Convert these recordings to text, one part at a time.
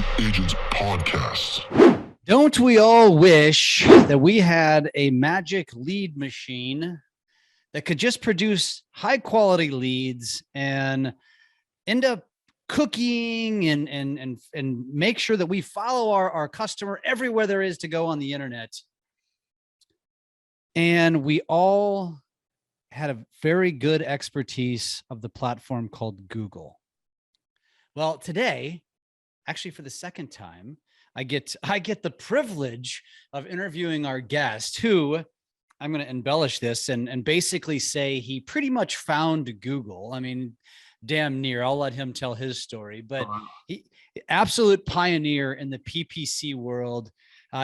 Untitled Agents podcast. Don't we all wish that we had a magic lead machine that could just produce high quality leads and end up cooking and make sure that we follow our customer everywhere there is to go on the internet. And we all had a very good expertise of the platform called Google. Well, today, actually for the second time, I get the privilege of interviewing our guest, who I'm going to embellish this and basically say he pretty much found Google. I mean, damn near. I'll let him tell his story, but he absolute pioneer in the PPC world.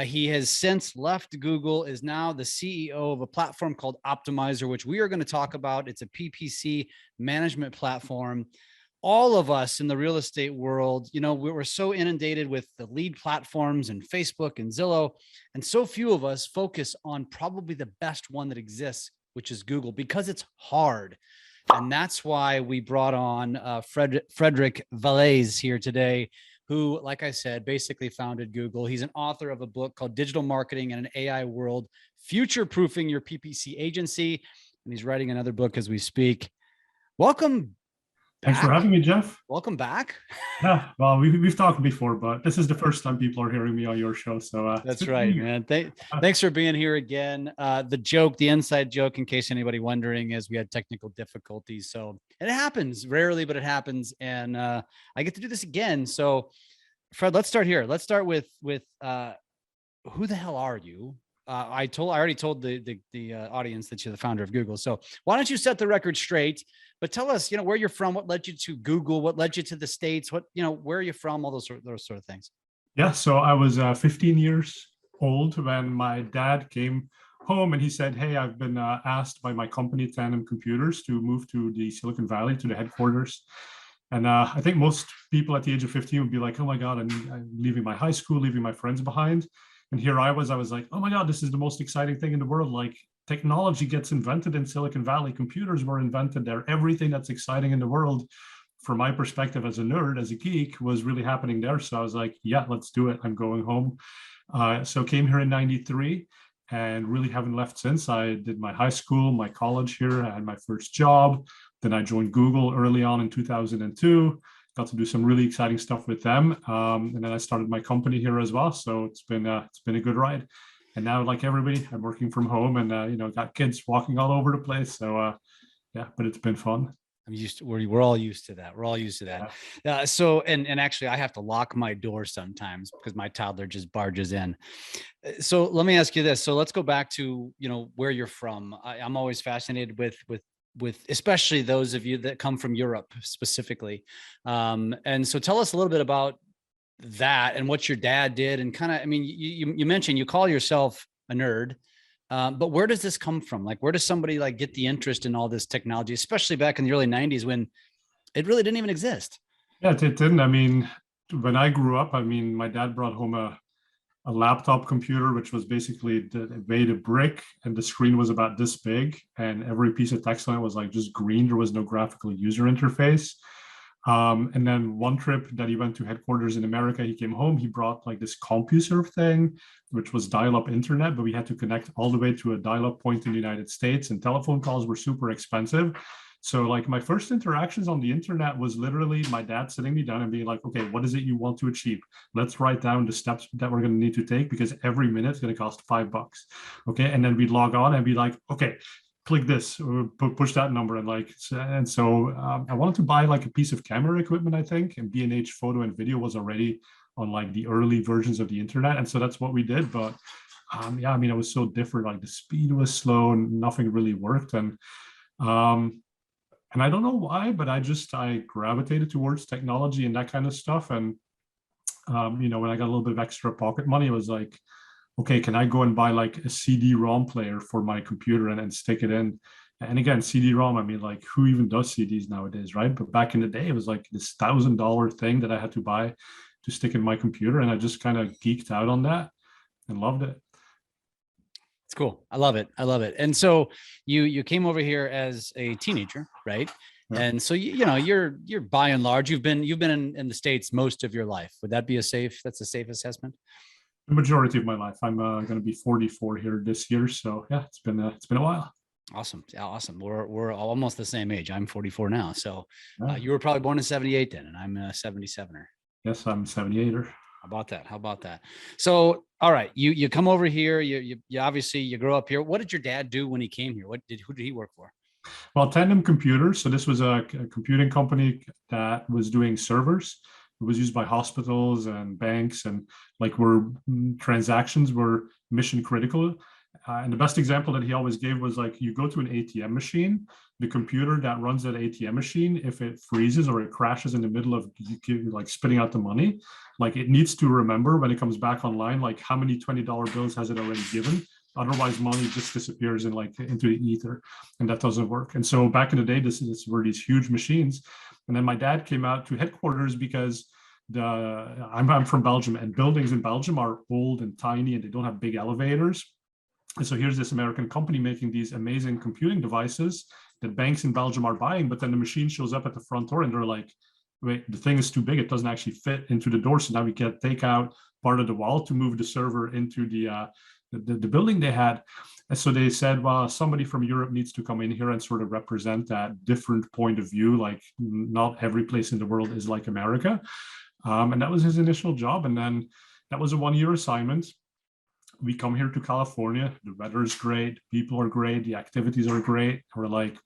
He has since left Google, is now the CEO of a platform called Optmyzr, which we are going to talk about. It's a PPC management platform. All of us in the real estate world, you know, we were so inundated with the lead platforms and Facebook and Zillow, and so few of us focus on probably the best one that exists, which is Google, because it's hard. And that's why we brought on Fred Vallaeys here today, who, like I said, basically founded Google. He's an author of a book called Digital Marketing in an AI World, Future-Proofing Your PPC Agency. And he's writing another book as we speak. Welcome back. Thanks for having me, Jeff. Welcome back. Yeah, well, we've talked before, but this is the first time people are hearing me on your show. So that's right, man. Thanks for being here again. The inside joke, in case anybody wondering, is we had technical difficulties. So it happens rarely, but it happens. And I get to do this again. So Fred, let's start here. Let's start with who the hell are you? I already told the audience that you're the founder of Google. So why don't you set the record straight? But tell us, you know, where you're from, what led you to Google, what led you to the States, where are you from, all those sort of things. Yeah, so I was 15 years old when my dad came home and he said, "Hey, I've been asked by my company, Tandem Computers, to move to the Silicon Valley, to the headquarters." And I think most people at the age of 15 would be like, "Oh my God, I'm leaving my high school, leaving my friends behind." And here I was like, "Oh my God, this is the most exciting thing in the world. Like, technology gets invented in Silicon Valley. Computers were invented there. Everything that's exciting in the world, from my perspective as a nerd, as a geek, was really happening there." So I was like, "Yeah, let's do it. I'm going home." So came here in '93 and really haven't left since. I did my high school, my college here. I had my first job. Then I joined Google early on in 2002. Got to do some really exciting stuff with them. And then I started my company here as well. So it's been a good ride. And now, like everybody, I'm working from home and, got kids walking all over the place. So, yeah, but it's been fun. We're all used to that. We're all used to that. Yeah. So actually, I have to lock my door sometimes because my toddler just barges in. So let me ask you this. So let's go back to, where you're from. I'm always fascinated with especially those of you that come from Europe specifically. And so tell us a little bit about that and what your dad did, and kind of, you mentioned you call yourself a nerd, but where does this come from? Like, where does somebody get the interest in all this technology, especially back in the early 90s when it really didn't even exist? Yeah, it didn't. When I grew up, my dad brought home a laptop computer, which was basically made of brick, and the screen was about this big, and every piece of text on it was just green. There was no graphical user interface. And then one trip that he went to headquarters in America, he came home, he brought this CompuServe thing, which was dial-up internet, but we had to connect all the way to a dial-up point in the United States, and telephone calls were super expensive. So my first interactions on the internet was literally my dad sitting me down and being like, "Okay, what is it you want to achieve? Let's write down the steps that we're going to need to take, because every minute is going to cost $5. Okay." And then we'd log on and be like, "Okay, click this or push that number." And so I wanted to buy a piece of camera equipment, I think, and B&H Photo and Video was already on the early versions of the internet. And so that's what we did. But yeah, it was so different. The speed was slow and nothing really worked. And I don't know why, but I gravitated towards technology and that kind of stuff. And, when I got a little bit of extra pocket money, it was like, okay, can I go and buy a CD-ROM player for my computer and stick it in? And again, CD-ROM, who even does CDs nowadays, right? But back in the day, it was this $1,000 thing that I had to buy to stick in my computer. And I just kind of geeked out on that and loved it. Cool. I love it. I love it. And so you came over here as a teenager, right? Yeah. And so you're by and large you've been in the States most of your life. Would that be that's a safe assessment? The majority of my life. I'm going to be 44 here this year, so yeah, it's been a while. Awesome. Yeah, awesome. We're almost the same age. I'm 44 now. So Yeah. you were probably born in 78 then, and I'm a 77er. Yes, I'm 78er. How about that? How about that? So, all right, you come over here. You obviously you grow up here. What did your dad do when he came here? Who did he work for? Well, Tandem Computers. So this was a computing company that was doing servers. It was used by hospitals and banks, and like transactions were mission critical. And the best example that he always gave was like you go to an ATM machine, the computer that runs that ATM machine, if it freezes or it crashes in the middle of like spitting out the money, like it needs to remember when it comes back online, like how many $20 bills has it already given. Otherwise, money just disappears into the ether, and that doesn't work. And so back in the day, this were these huge machines. And then my dad came out to headquarters because I'm from Belgium, and buildings in Belgium are old and tiny, and they don't have big elevators. And so here's this American company making these amazing computing devices that banks in Belgium are buying, but then the machine shows up at the front door and they're like, wait, the thing is too big. It doesn't actually fit into the door. So now we can take out part of the wall to move the server into the building they had. And so they said, well, somebody from Europe needs to come in here and sort of represent that different point of view. Like not every place in the world is like America. And that was his initial job. And then that was a 1-year assignment. We come here to California, the weather is great, people are great, the activities are great. We're like,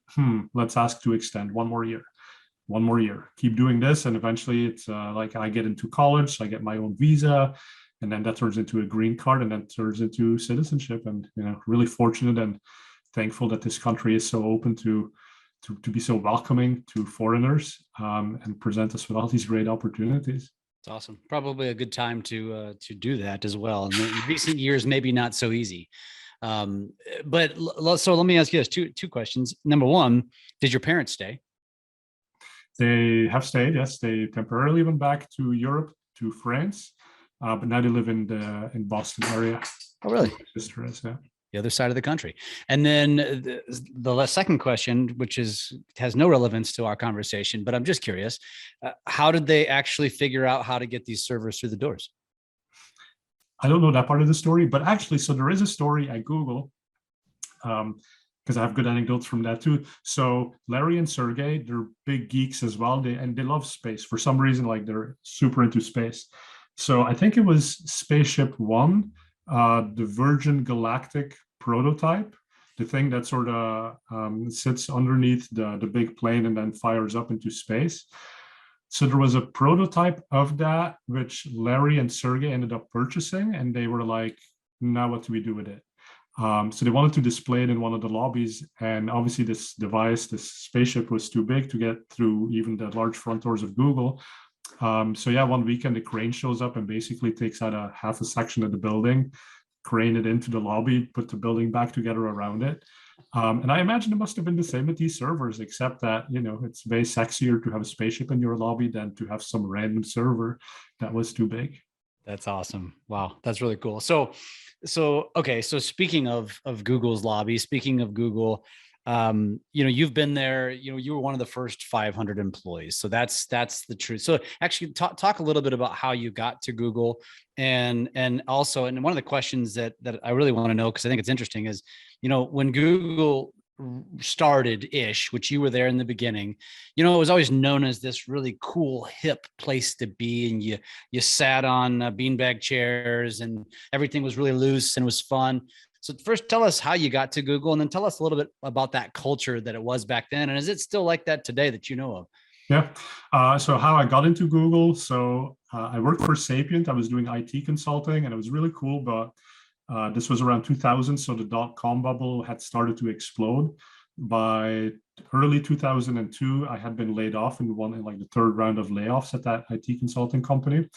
let's ask to extend one more year, keep doing this. And eventually it's like I get into college, so I get my own visa, and then that turns into a green card, and then turns into citizenship. And, really fortunate and thankful that this country is so open to be so welcoming to foreigners, and present us with all these great opportunities. It's awesome. Probably a good time to do that as well. In recent years, maybe not so easy. But so let me ask you this: two questions. Number one, did your parents stay? They have stayed. Yes, they temporarily went back to Europe, to France, but now they live in Boston area. Oh, really? My sister is, yeah. The other side of the country. And then the second question, which has no relevance to our conversation, but I'm just curious, how did they actually figure out how to get these servers through the doors? I don't know that part of the story, but actually, so there is a story at Google, because I have good anecdotes from that too. So Larry and Sergey, they're big geeks as well. They love space for some reason, like they're super into space. So I think it was Spaceship One, the Virgin Galactic prototype, the thing that sort of sits underneath the big plane and then fires up into space. So there was a prototype of that, which Larry and Sergey ended up purchasing, and they were like, now what do we do with it? So they wanted to display it in one of the lobbies, and obviously this device, this spaceship, was too big to get through even the large front doors of Google. So yeah, one weekend the crane shows up and basically takes out a half a section of the building, crane it into the lobby, put the building back together around it. And I imagine it must have been the same with these servers, except that, it's way sexier to have a spaceship in your lobby than to have some random server that was too big. That's awesome. Wow. That's really cool. So okay. So speaking of Google's lobby, speaking of Google, you've been there, you were one of the first 500 employees. So that's the truth. So actually talk a little bit about how you got to Google, and also, and one of the questions that I really want to know, because I think it's interesting, is, when Google started-ish, which you were there in the beginning, it was always known as this really cool, hip place to be. And you sat on beanbag chairs and everything was really loose and was fun. So first, tell us how you got to Google, and then tell us a little bit about that culture that it was back then. And is it still like that today that you know of? Yeah. So how I got into Google. So I worked for Sapient. I was doing IT consulting, and it was really cool. But this was around 2000. So the dot-com bubble had started to explode. By early 2002, I had been laid off in the third round of layoffs at that IT consulting company.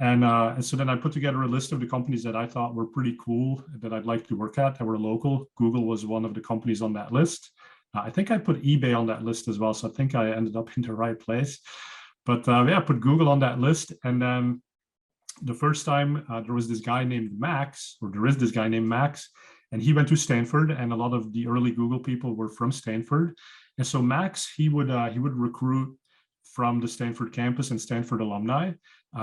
And so then I put together a list of the companies that I thought were pretty cool that I'd like to work at that were local. Google was one of the companies on that list. I think I put eBay on that list as well. So I think I ended up in the right place. But I put Google on that list. And then the first time there is this guy named Max, And he went to Stanford, and a lot of the early Google people were from Stanford. And so Max, he would recruit from the Stanford campus and Stanford alumni,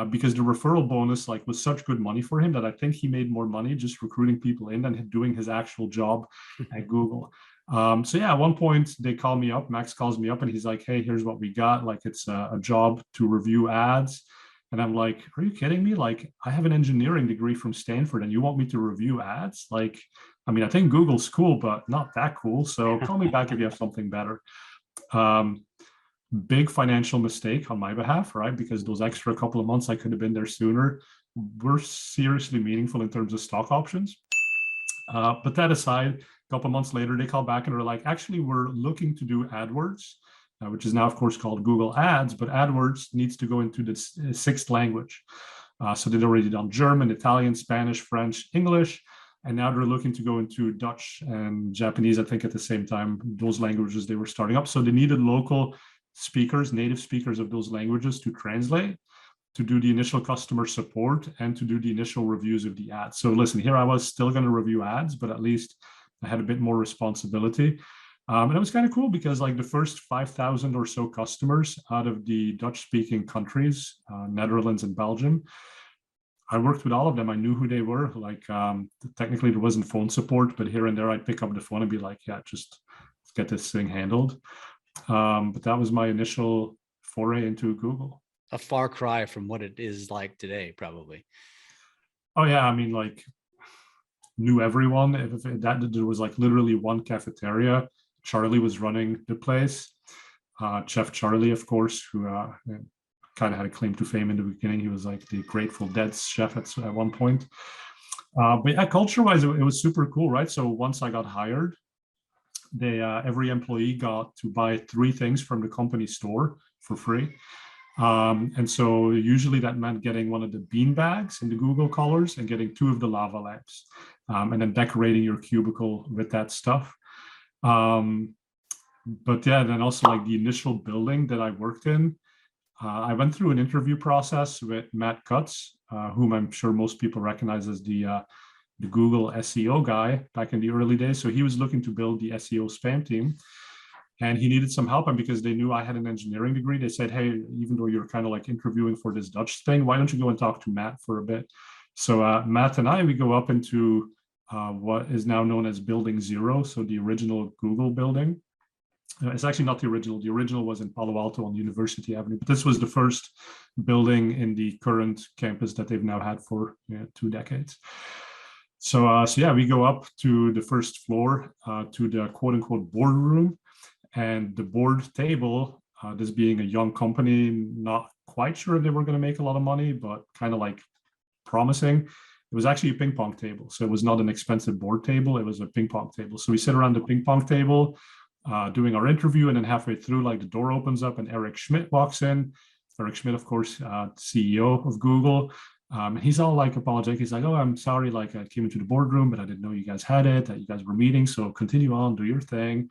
because the referral bonus like was such good money for him that I think he made more money just recruiting people in than doing his actual job at Google. So yeah, at one point they call me up, Max calls me up and he's like, hey, here's what we got. Like it's a job to review ads. And I'm like, are you kidding me? Like I have an engineering degree from Stanford and you want me to review ads? Like, I mean, I think Google's cool, but not that cool. So call me back if you have something better. Big financial mistake on my behalf, right? Because those extra couple of months I could have been there sooner were seriously meaningful in terms of stock options. But that aside, a couple of months later, they call back and are like, actually, we're looking to do AdWords, which is now, of course, called Google Ads, but AdWords needs to go into the sixth language. So they'd already done German, Italian, Spanish, French, English, and now they're looking to go into Dutch and Japanese, I think, at the same time, those languages they were starting up. So they needed local speakers, native speakers of those languages to translate, to do the initial customer support, and to do the initial reviews of the ads. So listen, here I was still going to review ads, but at least I had a bit more responsibility. And it was kind of cool because like the first 5,000 or so customers out of the Dutch-speaking countries, Netherlands and Belgium, I worked with all of them. I knew who they were. Like technically there wasn't phone support, but here and there I'd pick up the phone and be like, yeah, just let's get this thing handled. But that was my initial foray into Google. A far cry from what it is like today, probably. Oh yeah, I mean, like knew everyone. There was like literally one cafeteria. Charlie was running the place. Chef Charlie, of course, who kind of had a claim to fame in the beginning. He was like the Grateful Dead chef at one point. But yeah, culture-wise, it was super cool, right? So once I got hired, every employee got to buy 3 things from the company store for free. And so usually that meant getting one of the bean bags in the Google colors and getting 2 of the lava lamps, and then decorating your cubicle with that stuff. But yeah, then also like the initial building that I worked in, I went through an interview process with Matt Cutts, whom I'm sure most people recognize as the Google SEO guy back in the early days. So he was looking to build the SEO spam team. And he needed some help. And because they knew I had an engineering degree, they said, hey, even though you're kind of like interviewing for this Dutch thing, why don't you go and talk to Matt for a bit? So Matt and I, we go up into what is now known as Building 0. So the original Google building. It's actually not the original. The original was in Palo Alto on University Avenue. But this was the first building in the current campus that they've now had for 2 decades. So yeah, we go up to the first floor to the quote unquote boardroom. And the board table, this being a young company, not quite sure if they were going to make a lot of money, but kind of like promising. It was actually a ping pong table. So it was not an expensive board table. It was a ping pong table. So we sit around the ping pong table doing our interview. And then halfway through, like the door opens up and Eric Schmidt walks in. Eric Schmidt, of course, CEO of Google. He's all like apologetic. He's like, oh, I'm sorry. Like I came into the boardroom, but I didn't know you guys had it, that you guys were meeting. So continue on, do your thing.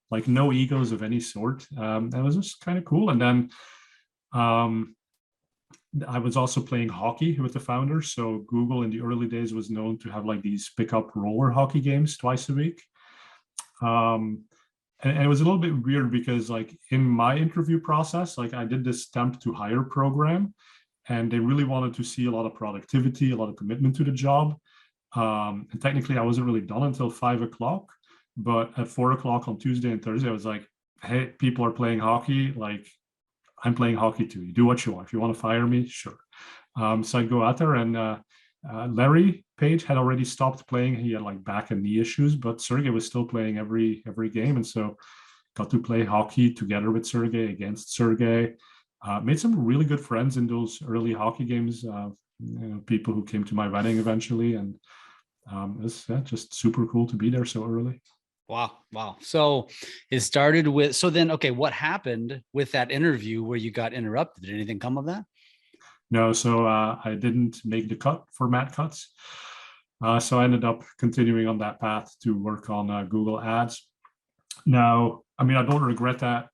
Like no egos of any sort. It was just kind of cool. And then I was also playing hockey with the founders. So Google in the early days was known to have like these pickup roller hockey games twice a week. And it was a little bit weird because like in my interview process, like I did this temp to hire program and they really wanted to see a lot of productivity, a lot of commitment to the job. And technically I wasn't really done until 5 o'clock. But at 4 o'clock on Tuesday and Thursday, I was like, hey, people are playing hockey. Like, I'm playing hockey too. You do what you want. If you want to fire me, sure. So I go out there and Larry Page had already stopped playing. He had like back and knee issues, but Sergey was still playing every game. And so got to play hockey together with Sergey, against Sergey. Made some really good friends in those early hockey games. People who came to my wedding eventually. And it was just super cool to be there so early. Wow. So it started with, so then, okay, what happened with that interview where you got interrupted? Did anything come of that? No, so I didn't make the cut for Matt Cutts. So I ended up continuing on that path to work on Google Ads. Now, I mean, I don't regret that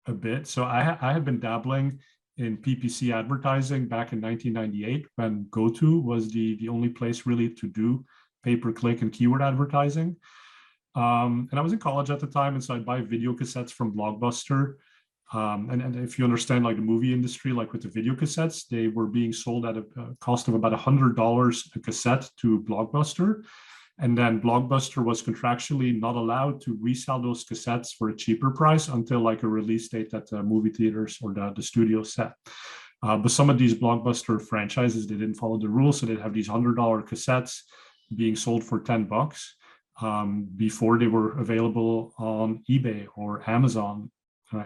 a bit. So I had been dabbling in PPC advertising back in 1998 when GoTo was the only place really to do pay-per-click and keyword advertising. And I was in college at the time, and so I'd buy video cassettes from Blockbuster. And if you understand like the movie industry, like with the video cassettes, they were being sold at a cost of about $100 a cassette to Blockbuster. And then Blockbuster was contractually not allowed to resell those cassettes for a cheaper price until like a release date that the movie theaters or the studio set. But some of these Blockbuster franchises, they didn't follow the rules. So they'd have these $100 cassettes being sold for $10 before they were available on eBay or Amazon,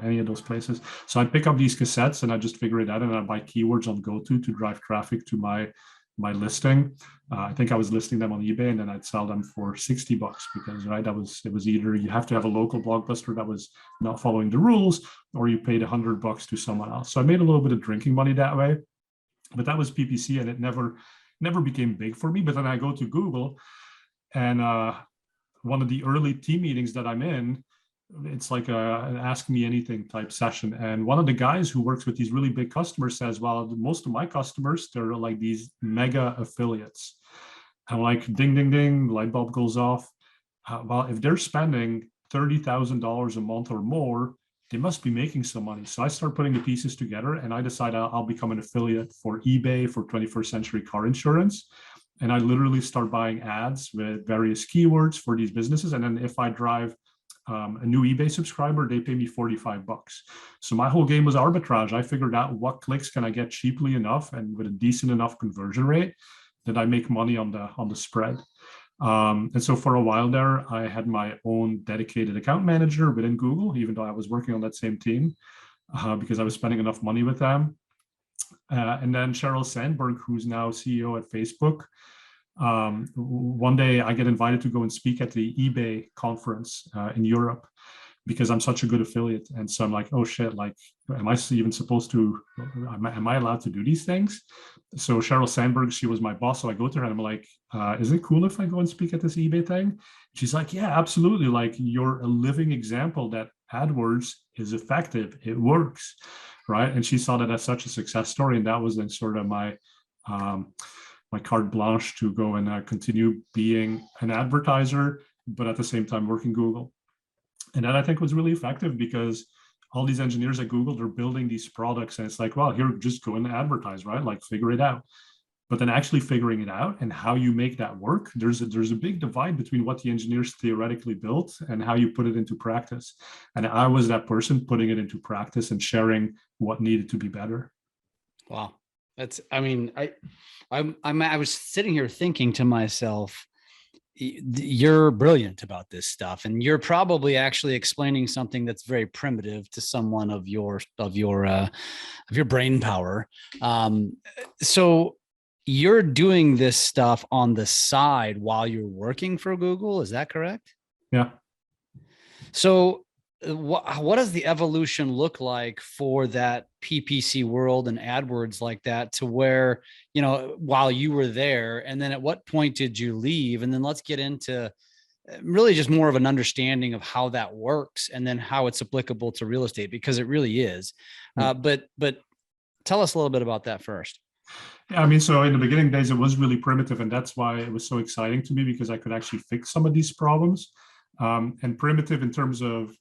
any of those places. So I'd pick up these cassettes and I just figure it out, and I'd buy keywords on GoTo to drive traffic to my listing. I think I was listing them on eBay, and then I'd sell them for $60 because it was either you have to have a local Blockbuster that was not following the rules, or you paid $100 to someone else. So I made a little bit of drinking money that way, but that was PPC, and it never became big for me. But then I go to Google, and one of the early team meetings that I'm in, it's like an ask me anything type session. And one of the guys who works with these really big customers says, well, most of my customers, they're like these mega affiliates. And I'm like, ding, ding, ding, light bulb goes off. Well, if they're spending $30,000 a month or more, they must be making some money. So I start putting the pieces together, and I decide I'll become an affiliate for eBay for 21st Century Car Insurance. And I literally start buying ads with various keywords for these businesses. And then if I drive a new eBay subscriber, they pay me $45. So my whole game was arbitrage. I figured out what clicks can I get cheaply enough and with a decent enough conversion rate that I make money on the spread. And so for a while there, I had my own dedicated account manager within Google, even though I was working on that same team, because I was spending enough money with them. And then Sheryl Sandberg, who's now CEO at Facebook, one day I get invited to go and speak at the eBay conference in Europe because I'm such a good affiliate. And so I'm like, oh shit, like, am I even supposed to, am I allowed to do these things? So Sheryl Sandberg, she was my boss. So I go to her and I'm like, is it cool if I go and speak at this eBay thing? She's like, yeah, absolutely. Like, you're a living example that AdWords is effective. It works, right? And she saw that as such a success story. And that was then sort of my carte blanche to go and continue being an advertiser, but at the same time working Google. And that I think was really effective because all these engineers at Google, they're building these products and it's like, well, here, just go and advertise, right? Like, figure it out. But then actually figuring it out and how you make that work, there's a big divide between what the engineers theoretically built and how you put it into practice. And I was that person putting it into practice and sharing what needed to be better. Wow. That's, I mean, I was sitting here thinking to myself, you're brilliant about this stuff, and you're probably actually explaining something that's very primitive to someone of your brain power. So you're doing this stuff on the side while you're working for Google. Is that correct? Yeah. So what does the evolution look like for that PPC world and AdWords like that, to where, you know, while you were there, and then at what point did you leave? And then let's get into really just more of an understanding of how that works and then how it's applicable to real estate, because it really is. But tell us a little bit about that first. Yeah, I mean, so in the beginning days, it was really primitive, and that's why it was so exciting to me, because I could actually fix some of these problems. And primitive in terms of,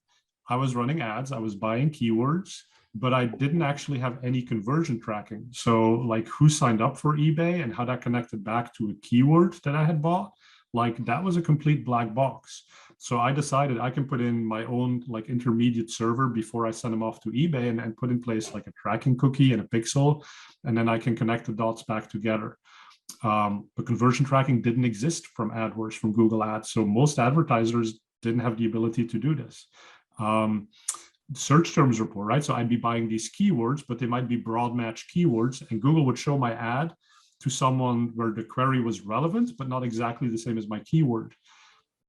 I was running ads, I was buying keywords, but I didn't actually have any conversion tracking. So like, who signed up for eBay and how that connected back to a keyword that I had bought, like, that was a complete black box. So I decided I can put in my own like intermediate server before I send them off to eBay, and put in place like a tracking cookie and a pixel, and then I can connect the dots back together. But conversion tracking didn't exist from AdWords, from Google Ads. So most advertisers didn't have the ability to do this. Search terms report, right? So I'd be buying these keywords, but they might be broad match keywords, and Google would show my ad to someone where the query was relevant, but not exactly the same as my keyword.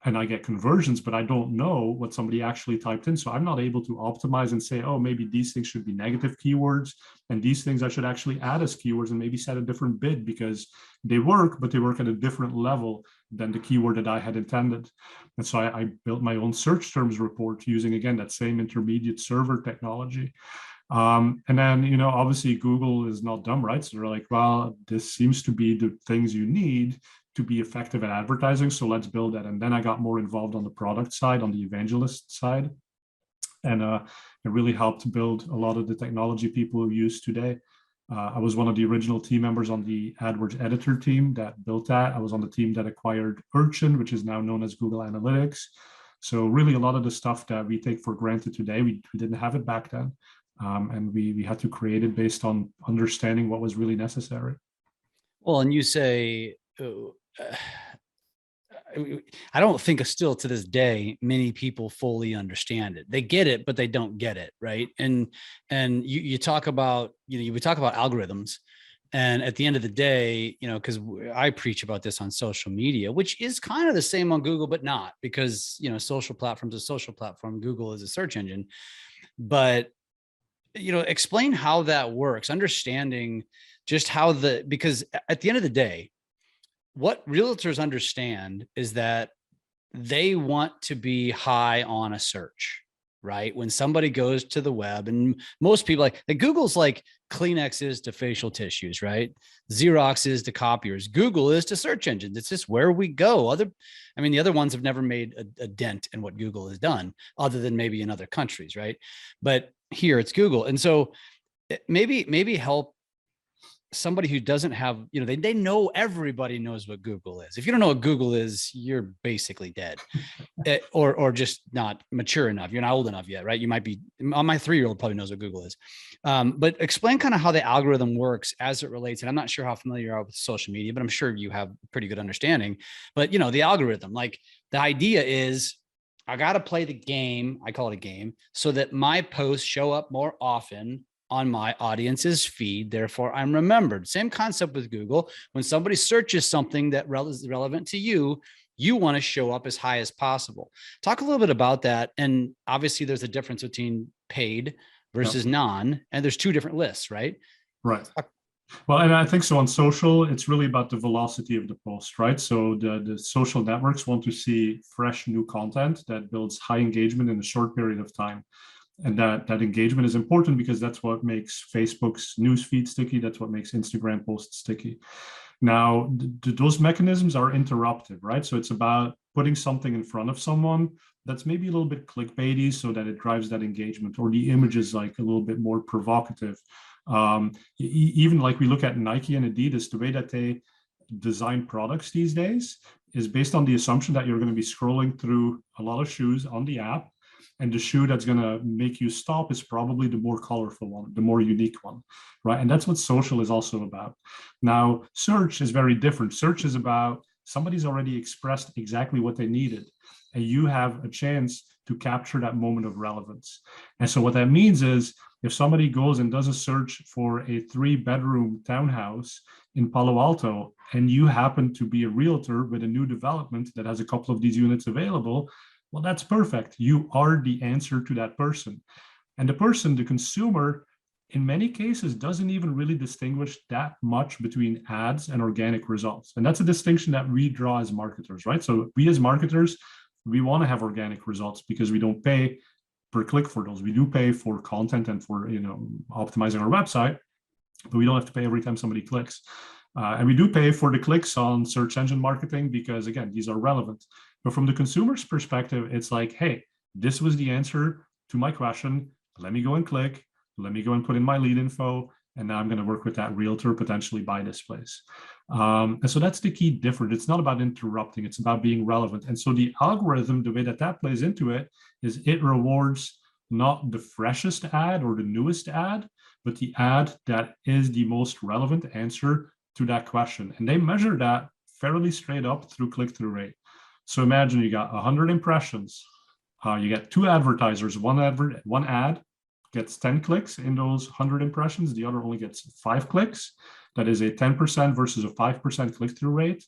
And I get conversions, but I don't know what somebody actually typed in. So I'm not able to optimize and say, oh, maybe these things should be negative keywords, and these things I should actually add as keywords and maybe set a different bid, because they work, but they work at a different level than the keyword that I had intended. And so I built my own search terms report using, again, that same intermediate server technology. And then, you know, obviously Google is not dumb, right? So they're like, well, this seems to be the things you need. to be effective at advertising. So let's build that. And then I got more involved on the product side, on the evangelist side. And it really helped build a lot of the technology people use today. I was one of the original team members on the AdWords editor team that built that. I was on the team that acquired Urchin, which is now known as Google Analytics. So really a lot of the stuff that we take for granted today, we didn't have it back then. And we had to create it based on understanding what was really necessary. Well, and you say, I don't think still to this day, many people fully understand it. They get it, but they don't get it. Right. And you talk about, we talk about algorithms, and at the end of the day, because I preach about this on social media, which is kind of the same on Google, but not, because, social platform's a social platform. Google is a search engine, but, explain how that works, understanding just how because at the end of the day, what realtors understand is that they want to be high on a search, right? When somebody goes to the web, and most people like Google's like Kleenex is to facial tissues, right? Xerox is to copiers. Google is to search engines. It's just where we go. The other ones have never made a dent in what Google has done, other than maybe in other countries, right? But here it's Google. And so maybe help somebody who doesn't have, they know, everybody knows what Google is. If you don't know what Google is, you're basically dead. Or just not mature enough. You're not old enough yet, right? You might be, my 3-year-old probably knows what Google is. But explain kind of how the algorithm works as it relates. And I'm not sure how familiar you are with social media, but I'm sure you have a pretty good understanding. But, the algorithm, like the idea is, I got to play the game. I call it a game, so that my posts show up more often on my audience's feed. Therefore, I'm remembered. Same concept with Google. When somebody searches something that is relevant to you, you want to show up as high as possible. Talk a little bit about that. And obviously there's a difference between paid versus non, and there's 2 different lists, right? Right. Well, and I think so on social, it's really about the velocity of the post, right? So the social networks want to see fresh new content that builds high engagement in a short period of time. And that engagement is important because that's what makes Facebook's newsfeed sticky. That's what makes Instagram posts sticky. Now, those mechanisms are interruptive, right? So it's about putting something in front of someone that's maybe a little bit clickbaity so that it drives that engagement, or the image is like a little bit more provocative. Even like we look at Nike and Adidas, the way that they design products these days is based on the assumption that you're going to be scrolling through a lot of shoes on the app. And the shoe that's going to make you stop is probably the more colorful one, the more unique one, right? And that's what social is also about. Now, search is very different. Search is about somebody's already expressed exactly what they needed, and you have a chance to capture that moment of relevance. And so what that means is, if somebody goes and does a search for a 3-bedroom townhouse in Palo Alto, and you happen to be a realtor with a new development that has a couple of these units available, well, that's perfect. You are the answer to that person. And the person, the consumer, in many cases, doesn't even really distinguish that much between ads and organic results. And that's a distinction that we draw as marketers, right? So we as marketers, we want to have organic results because we don't pay per click for those. We do pay for content and for optimizing our website, but we don't have to pay every time somebody clicks. And we do pay for the clicks on search engine marketing because, again, these are relevant. But from the consumer's perspective, it's like, hey, this was the answer to my question. Let me go and click. Let me go and put in my lead info. And now I'm going to work with that realtor, potentially buy this place. And so that's the key difference. It's not about interrupting. It's about being relevant. And so the algorithm, the way that plays into it, is it rewards not the freshest ad or the newest ad, but the ad that is the most relevant answer to that question. And they measure that fairly straight up through click-through rate. So imagine you got 100 impressions. You get 2 advertisers. One ad gets 10 clicks in those 100 impressions. The other only gets 5 clicks. That is a 10% versus a 5% click-through rate.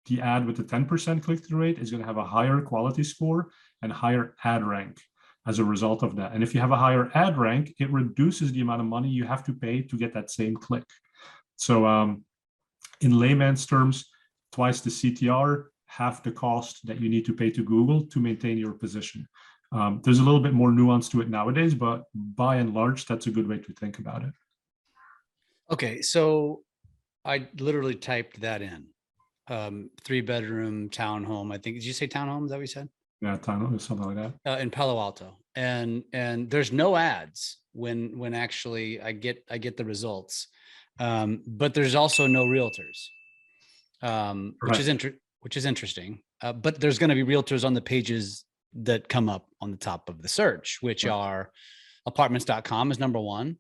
The ad with the 10% click-through rate is going to have a higher quality score and higher ad rank as a result of that. And if you have a higher ad rank, it reduces the amount of money you have to pay to get that same click. So in layman's terms, twice the CTR, half the cost that you need to pay to Google to maintain your position. There's a little bit more nuance to it nowadays, but by and large, that's a good way to think about it. Okay, so I literally typed that in. 3-bedroom townhome. I think, did you say townhome? Is that what you said? Yeah, time something like that. In Palo Alto, and there's no ads when actually I get the results, but there's also no realtors, which is Right. which is interesting. But there's going to be realtors on the pages that come up on the top of the search, which Right. are apartments.com is number 1,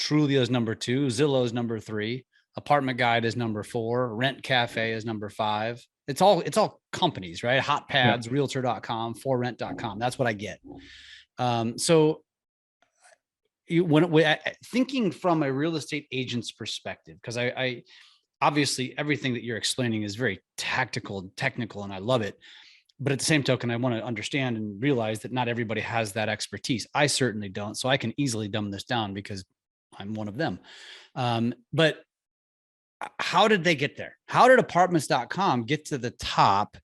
Trulia is number 2, Zillow is number 3, Apartment Guide is number 4, Rent Cafe is number 5. It's all companies, right? Yeah. Hotpads, realtor.com, forrent.com. That's what I get. So thinking from a real estate agent's perspective, because I obviously everything that you're explaining is very tactical and technical, and I love it. But at the same token, I want to understand and realize that not everybody has that expertise. I certainly don't. So I can easily dumb this down because I'm one of them. But how did they get there? How did apartments.com get to the top?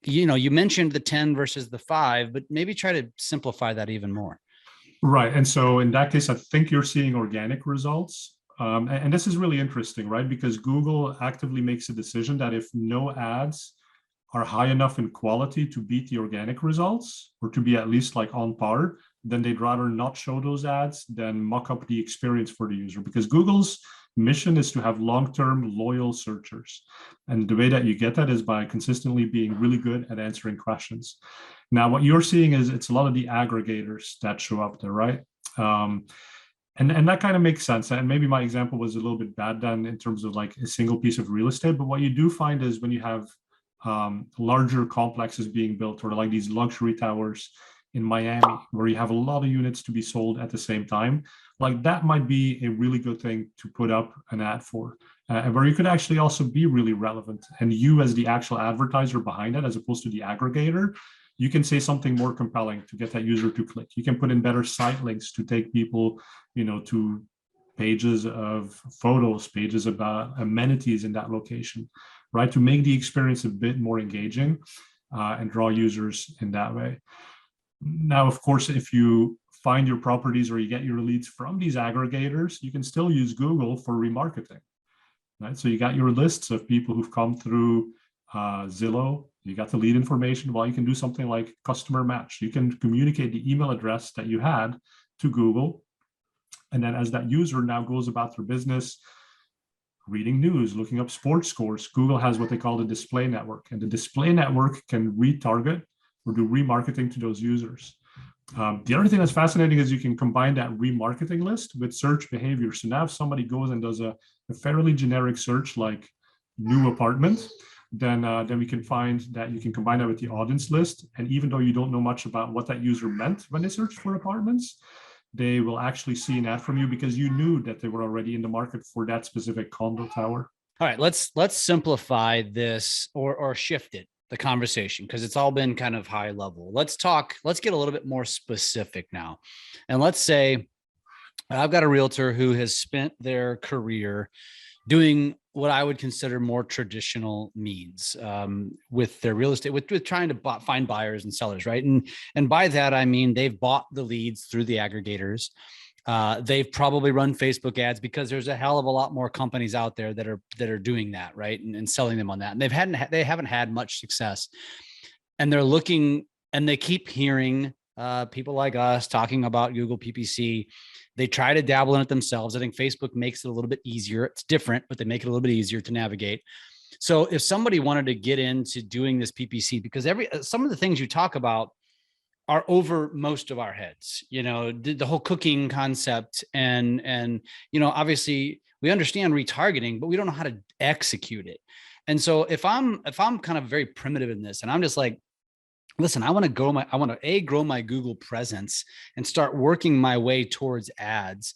You mentioned the 10 versus the 5, but maybe try to simplify that even more. Right. And so in that case, I think you're seeing organic results. And this is really interesting, right? Because Google actively makes a decision that if no ads are high enough in quality to beat the organic results, or to be at least like on par, then they'd rather not show those ads than muck up the experience for the user. Because Google's mission is to have long-term loyal searchers. And the way that you get that is by consistently being really good at answering questions. Now, what you're seeing is it's a lot of the aggregators that show up there, right? And that kind of makes sense. And maybe my example was a little bit bad then in terms of like a single piece of real estate. But what you do find is when you have larger complexes being built, or like these luxury towers in Miami, where you have a lot of units to be sold at the same time, like that might be a really good thing to put up an ad for, and where you could actually also be really relevant. And you as the actual advertiser behind it, as opposed to the aggregator, you can say something more compelling to get that user to click. You can put in better site links to take people, to pages of photos, pages about amenities in that location, right? To make the experience a bit more engaging and draw users in that way. Now, of course, if you find your properties or you get your leads from these aggregators, you can still use Google for remarketing, right? So you got your lists of people who've come through Zillow, you got the lead information. Well, you can do something like customer match. You can communicate the email address that you had to Google. And then as that user now goes about their business, reading news, looking up sports scores, Google has what they call the display network. And the display network can retarget or do remarketing to those users. The other thing that's fascinating is you can combine that remarketing list with search behavior. So now if somebody goes and does a fairly generic search like new apartment, then we can find that you can combine that with the audience list. And even though you don't know much about what that user meant when they searched for apartments, they will actually see an ad from you because you knew that they were already in the market for that specific condo tower. All right, let's simplify this or shift it, the conversation, because it's all been kind of high level. Let's get a little bit more specific now. And let's say I've got a realtor who has spent their career doing what I would consider more traditional means with their real estate, with trying to find buyers and sellers, right? And by that, I mean, they've bought the leads through the aggregators. They've probably run Facebook ads because there's a hell of a lot more companies out there that are doing that, right? And selling them on that. And they haven't had much success. And they're looking, and they keep hearing people like us talking about Google PPC. They try to dabble in it themselves. I think Facebook makes it a little bit easier. It's different, but they make it a little bit easier to navigate. So if somebody wanted to get into doing this PPC, because some of the things you talk about are over most of our heads, the whole cooking concept and obviously we understand retargeting, but we don't know how to execute it. And so if I'm kind of very primitive in this, and I'm just like, listen, I want to grow my Google presence and start working my way towards ads.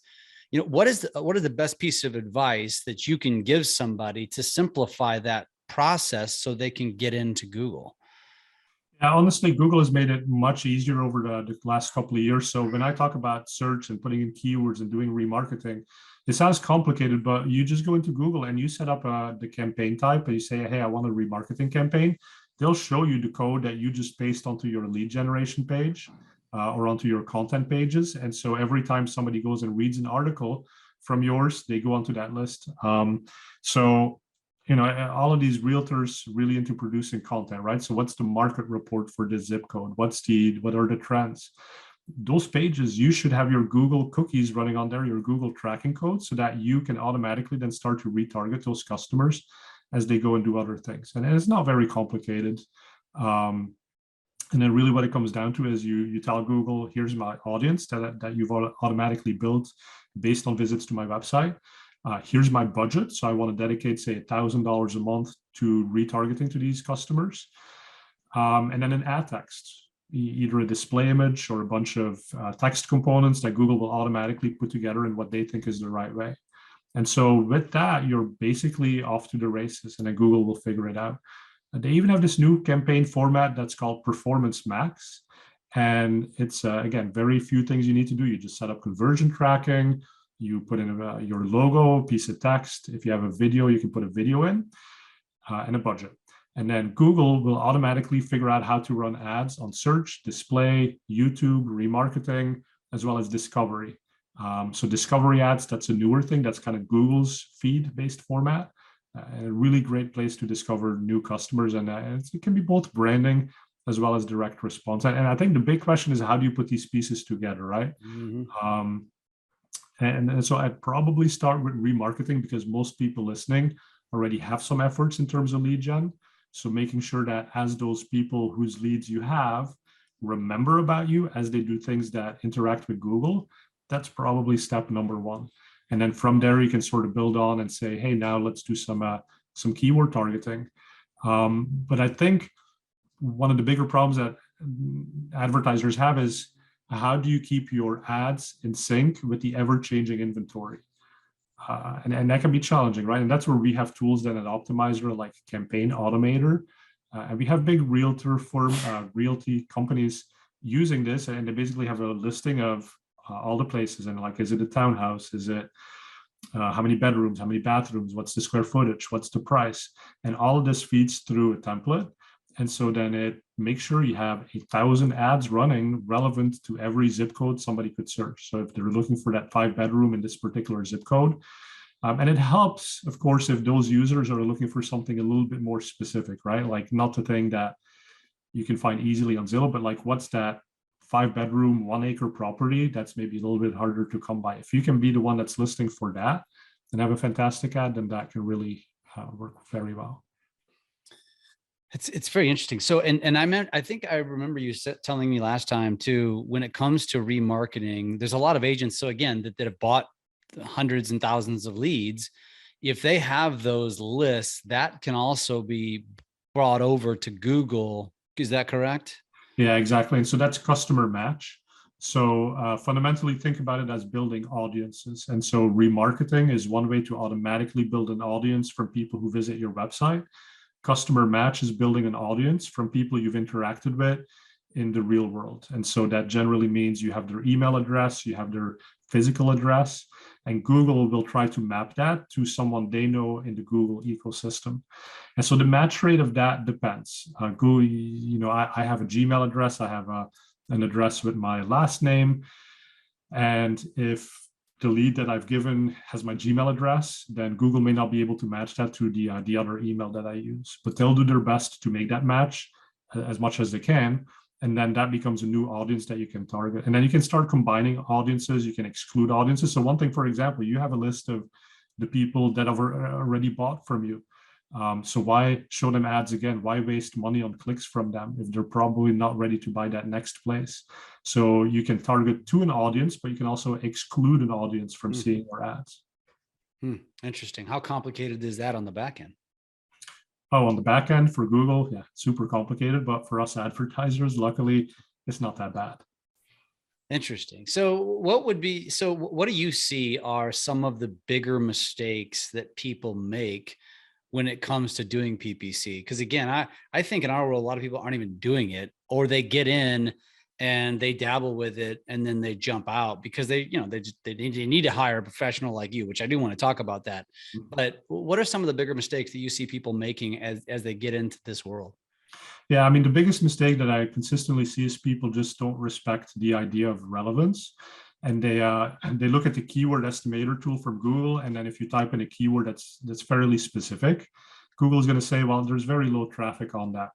What is the best piece of advice that you can give somebody to simplify that process so they can get into Google? Yeah, honestly, Google has made it much easier over the last couple of years. So when I talk about search and putting in keywords and doing remarketing, it sounds complicated, but you just go into Google and you set up the campaign type and you say, hey, I want a remarketing campaign. They'll show you the code that you just paste onto your lead generation page or onto your content pages. And so every time somebody goes and reads an article from yours, they go onto that list. So all of these realtors really into producing content, right? So what's the market report for this zip code? What are the trends? Those pages, you should have your Google cookies running on there, your Google tracking code, so that you can automatically then start to retarget those customers as they go and do other things. And it's not very complicated. And then really what it comes down to is you tell Google, here's my audience that you've automatically built based on visits to my website. Here's my budget. So I want to dedicate, say, $1,000 a month to retargeting to these customers. And then an ad text, either a display image or a bunch of text components that Google will automatically put together in what they think is the right way. And so with that, you're basically off to the races, and then Google will figure it out. They even have this new campaign format that's called Performance Max. And it's, again, very few things you need to do. You just set up conversion tracking. You put in your logo, piece of text. If you have a video, you can put a video in, and a budget. And then Google will automatically figure out how to run ads on search, display, YouTube, remarketing, as well as discovery. So discovery ads, that's a newer thing. That's kind of Google's feed-based format. A really great place to discover new customers. And it can be both branding as well as direct response. And I think the big question is, how do you put these pieces together, right? Mm-hmm. And so I'd probably start with remarketing, because most people listening already have some efforts in terms of lead gen. So making sure that as those people whose leads you have remember about you as they do things that interact with Google, that's probably step number one. And then from there, you can sort of build on and say, hey, now let's do some keyword targeting. But I think one of the bigger problems that advertisers have is, how do you keep your ads in sync with the ever-changing inventory? And that can be challenging, right? And that's where we have tools then at Optmyzr, like Campaign Automator. And we have big realty companies using this, and they basically have a listing of all the places, and like, is it a townhouse? Is it how many bedrooms, how many bathrooms, what's the square footage, what's the price? And all of this feeds through a template. And so then it makes sure you have 1,000 ads running relevant to every zip code somebody could search. So if they're looking for that 5-bedroom in this particular zip code, and it helps, of course, if those users are looking for something a little bit more specific, right? Like not the thing that you can find easily on Zillow, but like, what's that 5-bedroom, 1-acre property that's maybe a little bit harder to come by? If you can be the one that's listing for that and have a fantastic ad, then that can really work very well. It's very interesting. So, and I think I remember you telling me last time too, when it comes to remarketing, there's a lot of agents. So again, that have bought hundreds and thousands of leads. If they have those lists, that can also be brought over to Google. Is that correct? Yeah, exactly. And so that's customer match. So fundamentally, think about it as building audiences. And so remarketing is one way to automatically build an audience from people who visit your website. Customer match is building an audience from people you've interacted with in the real world. And so that generally means you have their email address, you have their physical address, and Google will try to map that to someone they know in the Google ecosystem. And so the match rate of that depends. Google, I have a Gmail address, I have an address with my last name. And if the lead that I've given has my Gmail address, then Google may not be able to match that to the other email that I use, but they'll do their best to make that match as much as they can. And then that becomes a new audience that you can target. And then you can start combining audiences. You can exclude audiences. So one thing, for example, you have a list of the people that have already bought from you. So why show them ads again? Why waste money on clicks from them if they're probably not ready to buy that next place? So you can target to an audience, but you can also exclude an audience from seeing your ads. Interesting. How complicated is that on the back end? Oh, on the back end for Google, yeah, super complicated. But for us advertisers, luckily, it's not that bad. Interesting. So what do you see are some of the bigger mistakes that people make when it comes to doing PPC? Because again, I think in our world, a lot of people aren't even doing it, or they get in and they dabble with it and then they jump out because they need to hire a professional like you, which I do want to talk about that. But what are some of the bigger mistakes that you see people making as they get into this world? Yeah, I mean, the biggest mistake that I consistently see is people just don't respect the idea of relevance. And they look at the keyword estimator tool from Google, and then if you type in a keyword that's fairly specific, Google's going to say, well, there's very low traffic on that.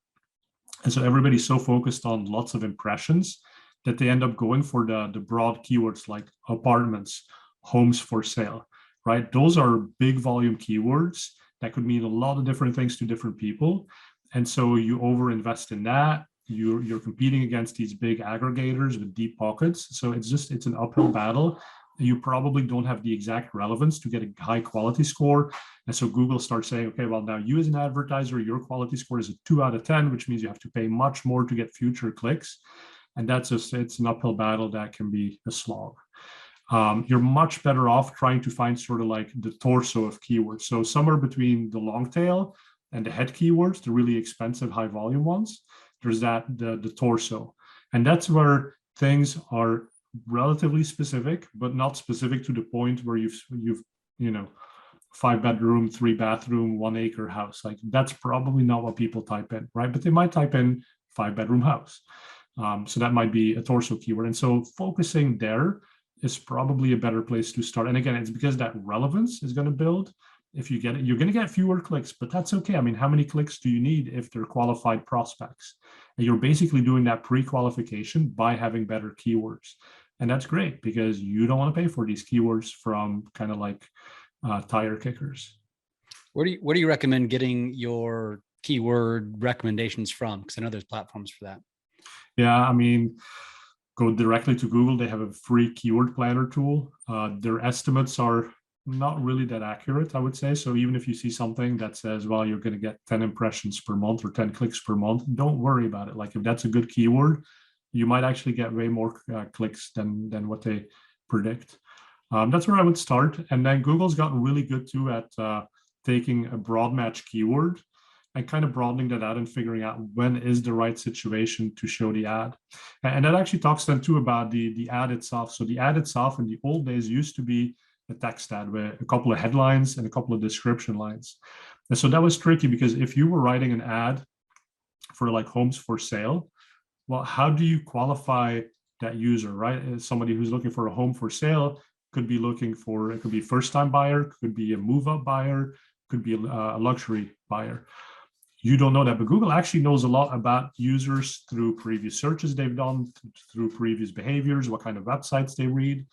And so everybody's so focused on lots of impressions that they end up going for the broad keywords like apartments, homes for sale, right? Those are big volume keywords that could mean a lot of different things to different people. And so you overinvest in that. You're competing against these big aggregators with deep pockets. So it's an uphill battle. You probably don't have the exact relevance to get a high quality score. And so Google starts saying, okay, well, now you as an advertiser, your quality score is a 2 out of 10, which means you have to pay much more to get future clicks. And it's an uphill battle that can be a slog. You're much better off trying to find sort of like the torso of keywords. So somewhere between the long tail and the head keywords, the really expensive high volume ones, there's the torso. And that's where things are relatively specific, but not specific to the point where you've 5 bedroom, 3 bathroom, 1 acre house. Like that's probably not what people type in, right? But they might type in 5 bedroom house. So that might be a torso keyword. And so focusing there is probably a better place to start. And again, it's because that relevance is going to build. If you get it, you're going to get fewer clicks, but that's okay. I mean, how many clicks do you need if they're qualified prospects? And you're basically doing that pre-qualification by having better keywords. And that's great because you don't want to pay for these keywords from kind of like tire kickers. Where do you recommend getting your keyword recommendations from? Because I know there's platforms for that. Yeah, I mean, go directly to Google. They have a free keyword planner tool. Their estimates are not really that accurate, I would say. So even if you see something that says, well, you're going to get 10 impressions per month or 10 clicks per month, don't worry about it. Like if that's a good keyword, you might actually get way more clicks than what they predict. That's where I would start. And then Google's gotten really good too at taking a broad match keyword and kind of broadening that out and figuring out when is the right situation to show the ad. And that actually talks then too about the ad itself. So the ad itself in the old days used to be a text ad with a couple of headlines and a couple of description lines. And so that was tricky because if you were writing an ad for like homes for sale, well, how do you qualify that user, right? Somebody who's looking for a home for sale could be looking for, it could be a first-time buyer, could be a move-up buyer, could be a luxury buyer. You don't know that, but Google actually knows a lot about users through previous searches they've done, through previous behaviors, what kind of websites they read.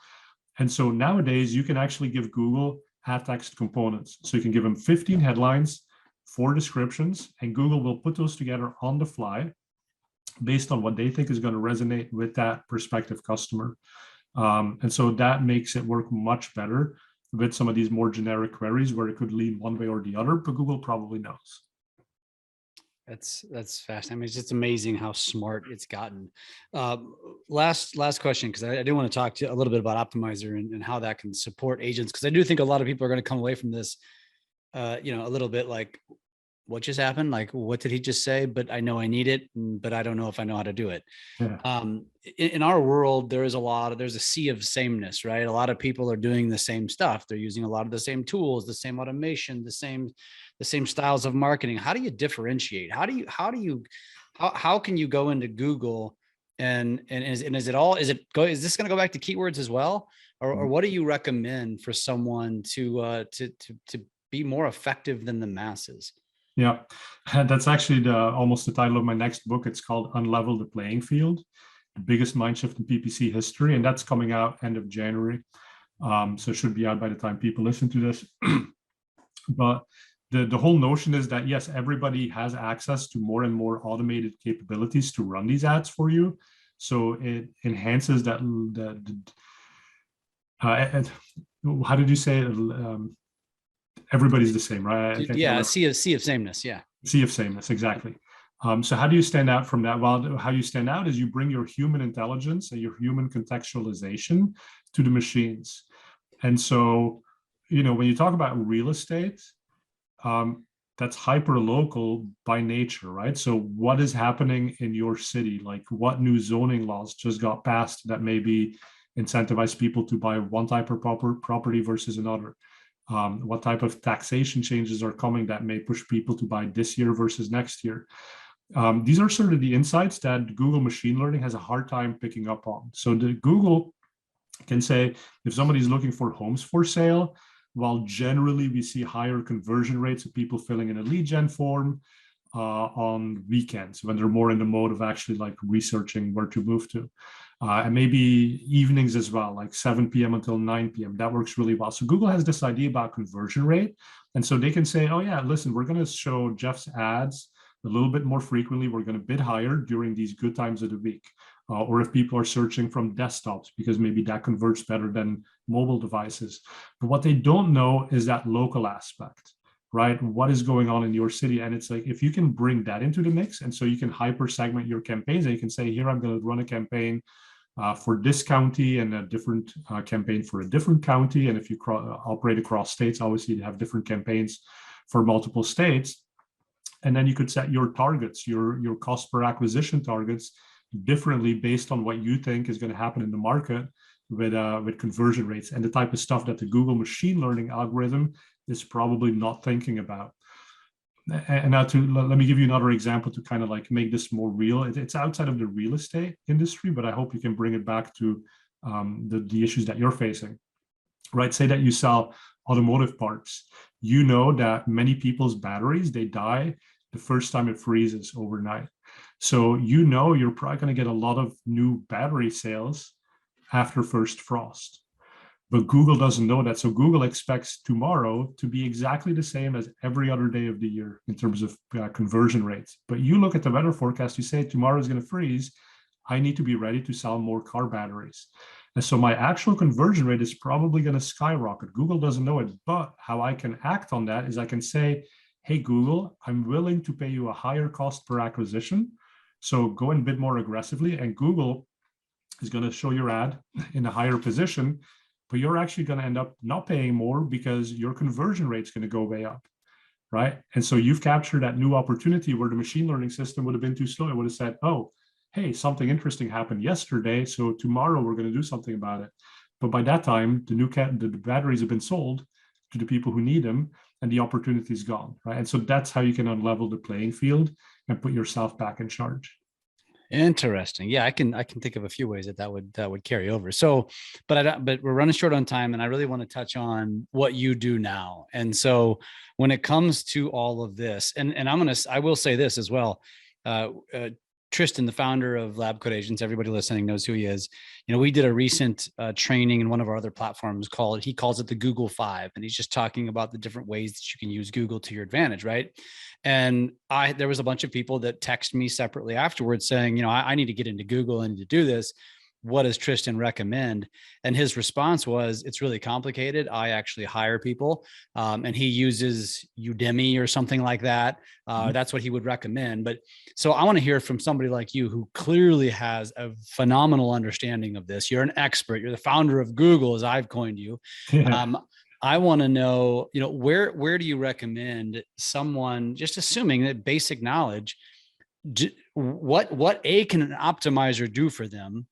And so nowadays you can actually give Google ad text components. So you can give them 15 headlines, 4 descriptions, and Google will put those together on the fly based on what they think is going to resonate with that prospective customer. And so that makes it work much better with some of these more generic queries where it could lean one way or the other, but Google probably knows. That's fascinating. I mean, it's just amazing how smart it's gotten. Last question, because I do want to talk to you a little bit about Optmyzr and how that can support agents, because I do think a lot of people are going to come away from this, a little bit like, what just happened? Like, what did he just say? But I know I need it, but I don't know if I know how to do it. Yeah. In our world, there's a sea of sameness, right? A lot of people are doing the same stuff. They're using a lot of the same tools, the same automation, the same styles of marketing. How do you differentiate? How can you go into Google is this going to go back to keywords as well? Or what do you recommend for someone to be more effective than the masses? Yeah, that's actually almost the title of my next book. It's called Unlevel the Playing Field, the biggest mind shift in PPC history. And that's coming out end of January. So it should be out by the time people listen to this. But the whole notion is that, yes, everybody has access to more and more automated capabilities to run these ads for you. So it enhances that. How did you say it? Everybody's the same, right? Yeah, sea of sameness. Yeah. Sea of sameness, exactly. So how do you stand out from that? Well, how you stand out is you bring your human intelligence and your human contextualization to the machines. And so, when you talk about real estate, that's hyper local by nature, right? So what is happening in your city? Like what new zoning laws just got passed that maybe incentivize people to buy one type of property versus another? What type of taxation changes are coming that may push people to buy this year versus next year? These are sort of the insights that Google machine learning has a hard time picking up on. So the Google can say, if somebody's looking for homes for sale, while generally we see higher conversion rates of people filling in a lead gen form on weekends when they're more in the mode of actually like researching where to move to. And maybe evenings as well, like 7 p.m. until 9 p.m. That works really well. So Google has this idea about conversion rate. And so they can say, oh yeah, listen, we're going to show Jeff's ads a little bit more frequently. We're going to bid higher during these good times of the week. Or if people are searching from desktops, because maybe that converts better than mobile devices. But what they don't know is that local aspect, right? What is going on in your city? And it's like, if you can bring that into the mix, and so you can hyper segment your campaigns, and you can say, here, I'm going to run a campaign for this county and a different campaign for a different county. And if you operate across states, obviously you have different campaigns for multiple states. And then you could set your targets, your cost per acquisition targets differently based on what you think is going to happen in the market with conversion rates and the type of stuff that the Google machine learning algorithm is probably not thinking about. And now let me give you another example to kind of like make this more real. It's outside of the real estate industry, but I hope you can bring it back to the issues that you're facing, right? Say that you sell automotive parts. You know that many people's batteries, they die the first time it freezes overnight. So you know you're probably going to get a lot of new battery sales after first frost. But Google doesn't know that. So Google expects tomorrow to be exactly the same as every other day of the year in terms of conversion rates. But you look at the weather forecast, you say tomorrow is going to freeze. I need to be ready to sell more car batteries. And so my actual conversion rate is probably going to skyrocket. Google doesn't know it, but how I can act on that is I can say, hey, Google, I'm willing to pay you a higher cost per acquisition. So go and bid more aggressively. And Google is going to show your ad in a higher position, but you're actually going to end up not paying more because your conversion rate is going to go way up, right? And so you've captured that new opportunity where the machine learning system would have been too slow. It would have said, oh, hey, something interesting happened yesterday, so tomorrow we're going to do something about it. But by that time, the batteries have been sold to the people who need them, and the opportunity is gone, right? And so that's how you can unlevel the playing field and put yourself back in charge. Interesting. Yeah, I can think of a few ways that would carry over. So, but we're running short on time, and I really want to touch on what you do now. And so, when it comes to all of this, and I will say this as well. Tristan, the founder of LabCoatAgents, everybody listening knows who he is. You know, we did a recent training in one of our other platforms he calls it the Google 5. And he's just talking about the different ways that you can use Google to your advantage, right? And there was a bunch of people that text me separately afterwards saying, you know, I need to get into Google, I need to do this. What does Tristan recommend? And his response was, it's really complicated. I actually hire people, and he uses Udemy or something like that. That's what he would recommend. But so I want to hear from somebody like you who clearly has a phenomenal understanding of this. You're an expert. You're the founder of Google, as I've coined you. Yeah. I want to know, you know, where do you recommend someone, just assuming that basic knowledge, what can an optimizer do for them?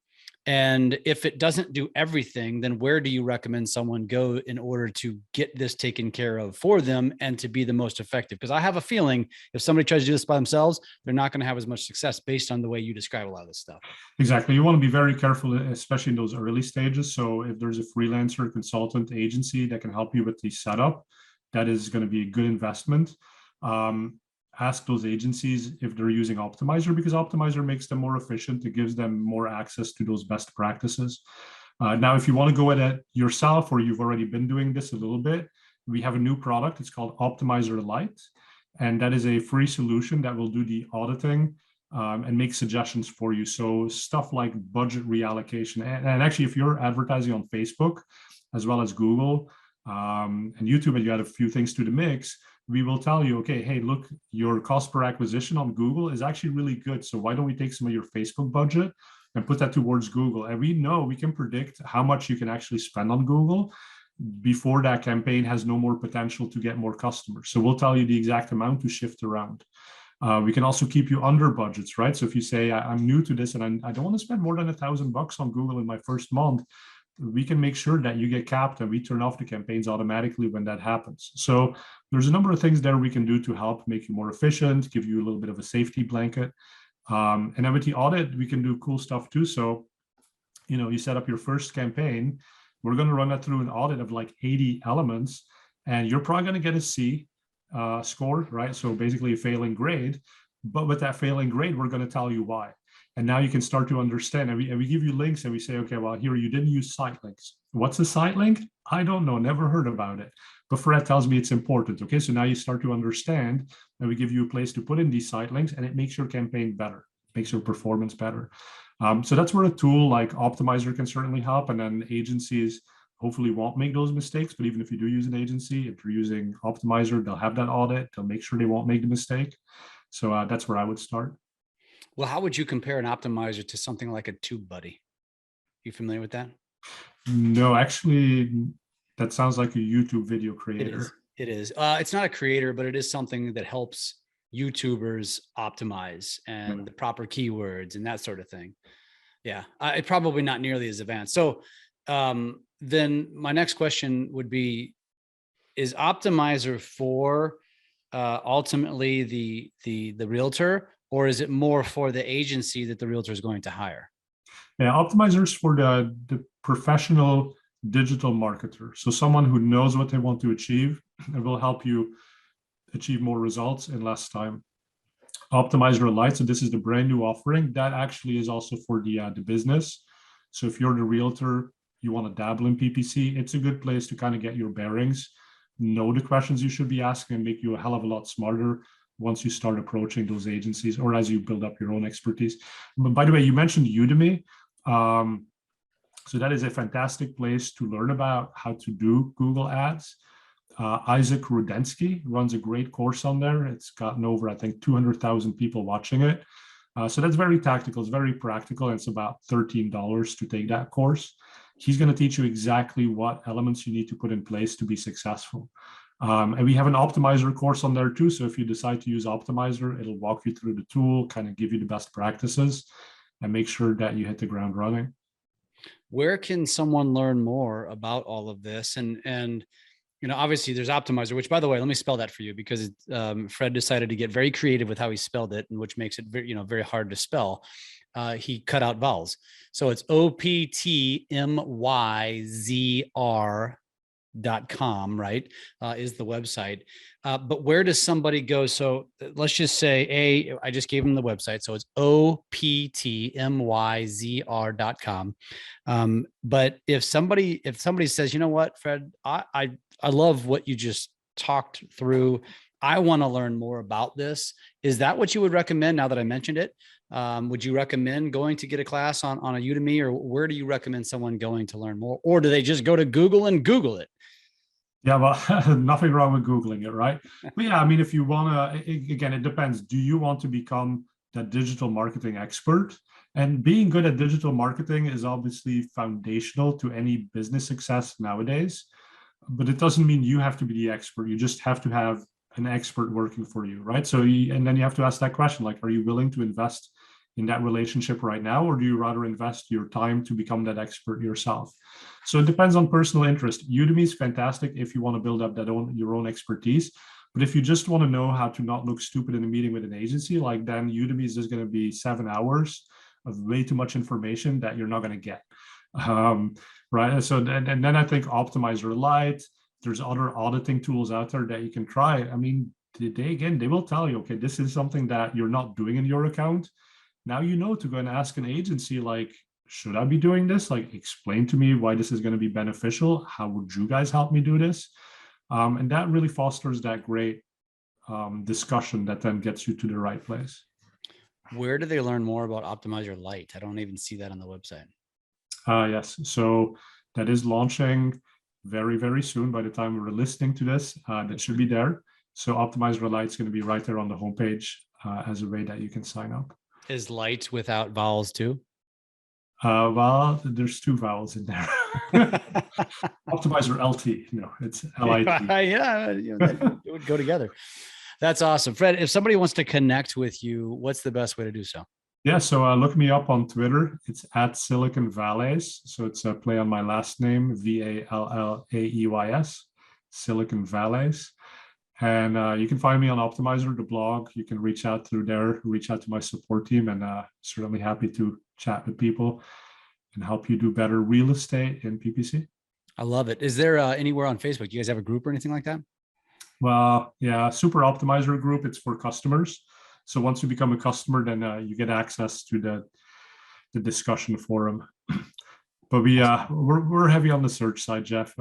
And if it doesn't do everything, then where do you recommend someone go in order to get this taken care of for them and to be the most effective? Because I have a feeling if somebody tries to do this by themselves, they're not going to have as much success based on the way you describe a lot of this stuff. Exactly. You want to be very careful, especially in those early stages. So if there's a freelancer, consultant, agency that can help you with the setup, that is going to be a good investment. Ask those agencies if they're using Optmyzr, because Optmyzr makes them more efficient. It gives them more access to those best practices. Now, if you want to go at it yourself, or you've already been doing this a little bit, we have a new product. It's called Optmyzr Lite. And that is a free solution that will do the auditing and make suggestions for you. So stuff like budget reallocation. And actually, if you're advertising on Facebook, as well as Google and YouTube, and you add a few things to the mix, we will tell you, okay, hey, look, your cost per acquisition on Google is actually really good. So why don't we take some of your Facebook budget and put that towards Google? And we know we can predict how much you can actually spend on Google before that campaign has no more potential to get more customers. So we'll tell you the exact amount to shift around. We can also keep you under budgets, right? So if you say, I'm new to this and I don't want to spend more than $1,000 on Google in my first month, we can make sure that you get capped and we turn off the campaigns automatically when that happens. So there's a number of things there we can do to help make you more efficient, give you a little bit of a safety blanket. And then with the audit, we can do cool stuff too. So, you know, you set up your first campaign, we're going to run that through an audit of like 80 elements, and you're probably going to get a C score, right? So basically a failing grade. But with that failing grade, we're going to tell you why. And now you can start to understand. And we give you links and we say, okay, well, here you didn't use site links. What's a site link? I don't know, never heard about it. But Fred tells me it's important. Okay, so now you start to understand, and we give you a place to put in these site links, and it makes your campaign better, makes your performance better. So that's where a tool like Optmyzr can certainly help. And then agencies hopefully won't make those mistakes. But even if you do use an agency, if you're using Optmyzr, they'll have that audit. They'll make sure they won't make the mistake. So that's where I would start. Well, how would you compare an Optmyzr to something like a TubeBuddy? You familiar with that? No, actually, that sounds like a YouTube video creator. It is. It's not a creator, but it is something that helps YouTubers optimize and the proper keywords and that sort of thing. Yeah, it's probably not nearly as advanced. So then my next question would be, is Optmyzr for ultimately the realtor, or is it more for the agency that the realtor is going to hire? Yeah, Optmyzr is for the professional digital marketer. So someone who knows what they want to achieve and will help you achieve more results in less time. Optmyzr Lite, so this is the brand new offering that actually is also for the business. So if you're the realtor, you want to dabble in PPC, it's a good place to kind of get your bearings, know the questions you should be asking, and make you a hell of a lot smarter once you start approaching those agencies or as you build up your own expertise. But by the way, you mentioned Udemy. So that is a fantastic place to learn about how to do Google Ads. Isaac Rudensky runs a great course on there. It's gotten over, I think, 200,000 people watching it. So that's very tactical. It's very practical. And it's about $13 to take that course. He's going to teach you exactly what elements you need to put in place to be successful. And we have an Optmyzr course on there too. So if you decide to use Optmyzr, it'll walk you through the tool, kind of give you the best practices, and make sure that you hit the ground running. Where can someone learn more about all of this? And you know, obviously there's Optmyzr, which, by the way, let me spell that for you, because Fred decided to get very creative with how he spelled it, and which makes it very, very hard to spell. He cut out vowels. So it's optmyzr.com, right? Is the website. But where does somebody go? So let's just say, I just gave him the website. So it's optmyzr.com. But if somebody says, you know what, Fred, I love what you just talked through, I want to learn more about this. Is that what you would recommend now that I mentioned it? Would you recommend going to get a class on a Udemy, or where do you recommend someone going to learn more? Or do they just go to Google and Google it? Yeah, well, nothing wrong with Googling it, right? But yeah, I mean, if you want to, again, it depends. Do you want to become that digital marketing expert? And being good at digital marketing is obviously foundational to any business success nowadays. But it doesn't mean you have to be the expert. You just have to have an expert working for you, right? So, and then you have to ask that question, like, are you willing to invest in that relationship right now, or do you rather invest your time to become that expert yourself? So it depends on personal interest. Udemy is fantastic if you want to build up your own expertise. But if you just want to know how to not look stupid in a meeting with an agency, like, then Udemy is just going to be 7 hours of way too much information that you're not going to get. Right. So, and then I think Optmyzr Lite, there's other auditing tools out there that you can try. I mean, they will tell you, okay, this is something that you're not doing in your account. Now you know to go and ask an agency, like, should I be doing this? Like, explain to me why this is going to be beneficial. How would you guys help me do this? And that really fosters that great discussion that then gets you to the right place. Where do they learn more about Optmyzr Lite? I don't even see that on the website. Yes, so that is launching very, very soon. By the time we're listening to this, that should be there. So Optmyzr Lite is going to be right there on the homepage as a way that you can sign up. Is Lite without vowels too? Well, there's 2 vowels in there. Optmyzr LT, no, it's LIT. Yeah, it would go together. That's awesome. Fred, if somebody wants to connect with you, what's the best way to do so? Yeah, so look me up on Twitter. It's at Silicon Vallaeys. So it's a play on my last name, Vallaeys, Silicon Vallaeys. And you can find me on Optmyzr, the blog. You can reach out through there, reach out to my support team, and certainly happy to chat with people and help you do better real estate in PPC. I love it. Is there anywhere on Facebook? Do you guys have a group or anything like that? Well, yeah, Super Optmyzr group. It's for customers. So once you become a customer, then you get access to the discussion forum. But we're heavy on the search side, Jeff.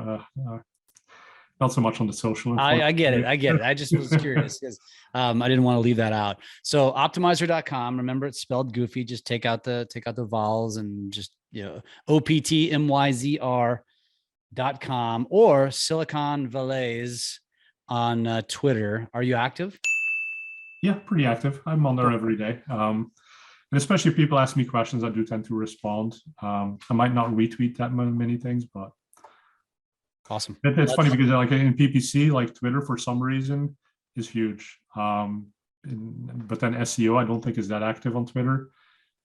Not so much on the social. I get it. I just was curious because I didn't want to leave that out. So optmyzr.com. Remember, it's spelled goofy. Just take out the vowels and just optmyzr.com or Silicon Vallaeys on Twitter. Are you active? Yeah, pretty active. I'm on there every day. And especially if people ask me questions, I do tend to respond. I might not retweet that many things, but awesome. It's funny because like in PPC, like Twitter for some reason is huge. But then SEO, I don't think is that active on Twitter.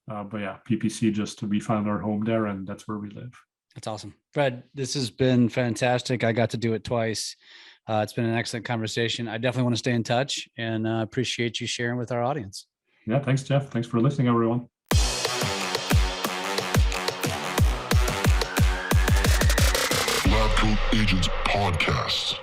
But yeah, PPC, we found our home there, and that's where we live. That's awesome. Fred, this has been fantastic. I got to do it twice. It's been an excellent conversation. I definitely want to stay in touch, and appreciate you sharing with our audience. Yeah, thanks, Jeff. Thanks for listening, everyone. LabCoatAgents podcast.